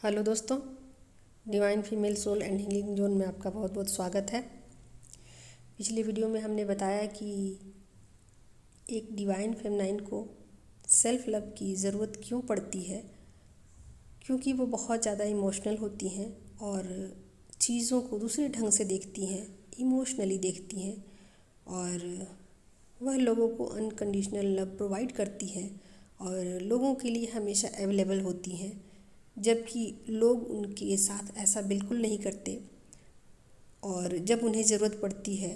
Hello दोस्तों, divine female soul and healing zone में आपका बहुत बहुत स्वागत है। पिछली वीडियो में हमने बताया कि एक डिवाइन फेमिनाइन को सेल्फ लव की ज़रूरत क्यों पड़ती है, क्योंकि वो बहुत ज़्यादा इमोशनल होती हैं और चीज़ों को दूसरे ढंग से देखती हैं, इमोशनली देखती हैं और वह लोगों को अनकंडीशनल लव प्रोवाइड करती हैं और लोगों के लिए हमेशा अवेलेबल होती हैं, जबकि लोग उनके साथ ऐसा बिल्कुल नहीं करते और जब उन्हें ज़रूरत पड़ती है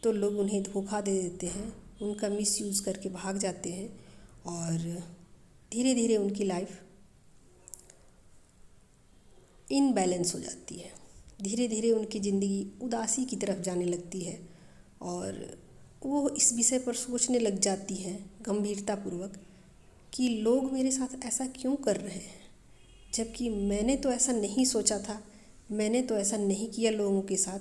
तो लोग उन्हें धोखा दे देते हैं, उनका मिसयूज़ करके भाग जाते हैं और धीरे धीरे उनकी लाइफ इनबैलेंस हो जाती है। धीरे धीरे उनकी ज़िंदगी उदासी की तरफ जाने लगती है और वो इस विषय पर सोचने लग जाती हैं गंभीरतापूर्वक कि लोग मेरे साथ ऐसा क्यों कर रहे हैं, जबकि मैंने तो ऐसा नहीं सोचा था, मैंने तो ऐसा नहीं किया लोगों के साथ,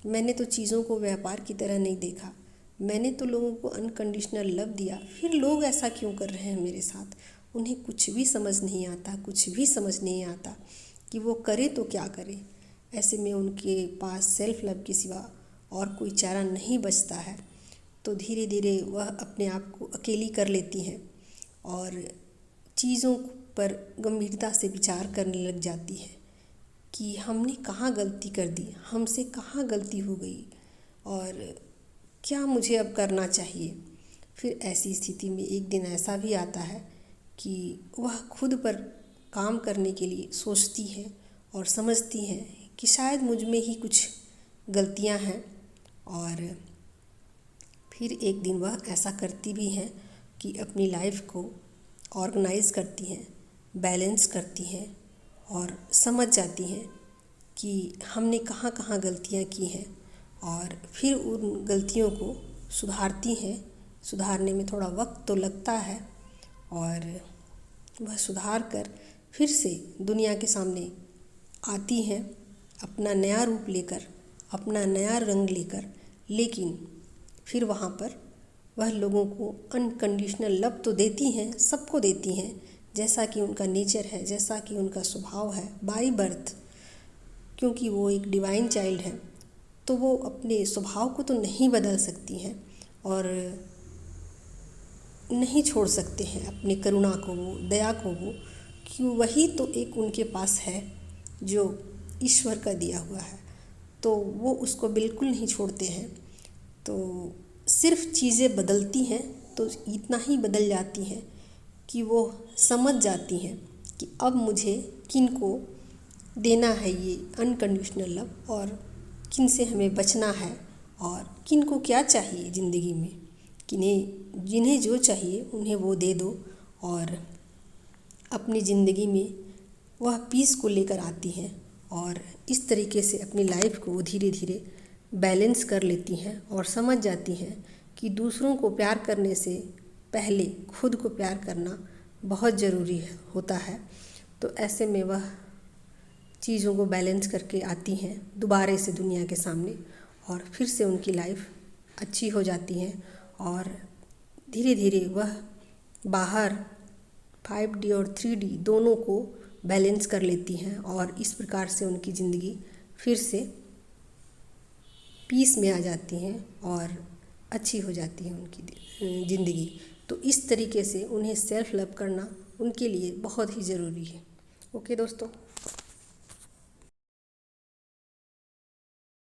मैंने तो चीज़ों को व्यापार की तरह नहीं देखा, मैंने तो लोगों को अनकंडीशनल लव दिया, फिर लोग ऐसा क्यों कर रहे हैं मेरे साथ। उन्हें कुछ भी समझ नहीं आता, कुछ भी समझ नहीं आता कि वो करे तो क्या करे। ऐसे में उनके पास सेल्फ लव के सिवा और कोई चारा नहीं बचता है, तो धीरे धीरे वह अपने आप को अकेली कर लेती हैं और चीज़ों पर गंभीरता से विचार करने लग जाती है कि हमने कहाँ गलती कर दी, हमसे कहाँ गलती हो गई और क्या मुझे अब करना चाहिए। फिर ऐसी स्थिति में एक दिन ऐसा भी आता है कि वह खुद पर काम करने के लिए सोचती हैं और समझती हैं कि शायद मुझ में ही कुछ गलतियां हैं और फिर एक दिन वह ऐसा करती भी हैं कि अपनी लाइफ को ऑर्गेनाइज करती हैं, बैलेंस करती हैं और समझ जाती हैं कि हमने कहाँ कहाँ गलतियाँ की हैं और फिर उन गलतियों को सुधारती हैं। सुधारने में थोड़ा वक्त तो लगता है और वह सुधार कर फिर से दुनिया के सामने आती हैं अपना नया रूप लेकर, अपना नया रंग लेकर, लेकिन फिर वहाँ पर वह लोगों को अनकंडीशनल लव तो देती हैं, सबको देती हैं, जैसा कि उनका नेचर है, जैसा कि उनका स्वभाव है बाय बर्थ। क्योंकि वो एक डिवाइन चाइल्ड है तो वो अपने स्वभाव को तो नहीं बदल सकती हैं और नहीं छोड़ सकते हैं अपनी करुणा को, वो दया को, वो कि वही तो एक उनके पास है जो ईश्वर का दिया हुआ है, तो वो उसको बिल्कुल नहीं छोड़ते हैं। तो सिर्फ चीज़ें बदलती हैं तो इतना ही बदल जाती हैं कि वो समझ जाती हैं कि अब मुझे किन को देना है ये अनकंडीशनल लव और किन से हमें बचना है और किन को क्या चाहिए ज़िंदगी में, किन्हें जिन्हें जो चाहिए उन्हें वो दे दो और अपनी ज़िंदगी में वह पीस को लेकर आती हैं और इस तरीके से अपनी लाइफ को धीरे धीरे बैलेंस कर लेती हैं और समझ जाती हैं कि दूसरों को प्यार करने से पहले खुद को प्यार करना बहुत ज़रूरी होता है। तो ऐसे में वह चीज़ों को बैलेंस करके आती हैं दोबारा से दुनिया के सामने और फिर से उनकी लाइफ अच्छी हो जाती है और धीरे धीरे वह बाहर 5D और 3D दोनों को बैलेंस कर लेती हैं और इस प्रकार से उनकी ज़िंदगी फिर से पीस में आ जाती हैं और अच्छी हो जाती है उनकी ज़िंदगी। तो इस तरीके से उन्हें सेल्फ लव करना उनके लिए बहुत ही ज़रूरी है। ओके दोस्तों।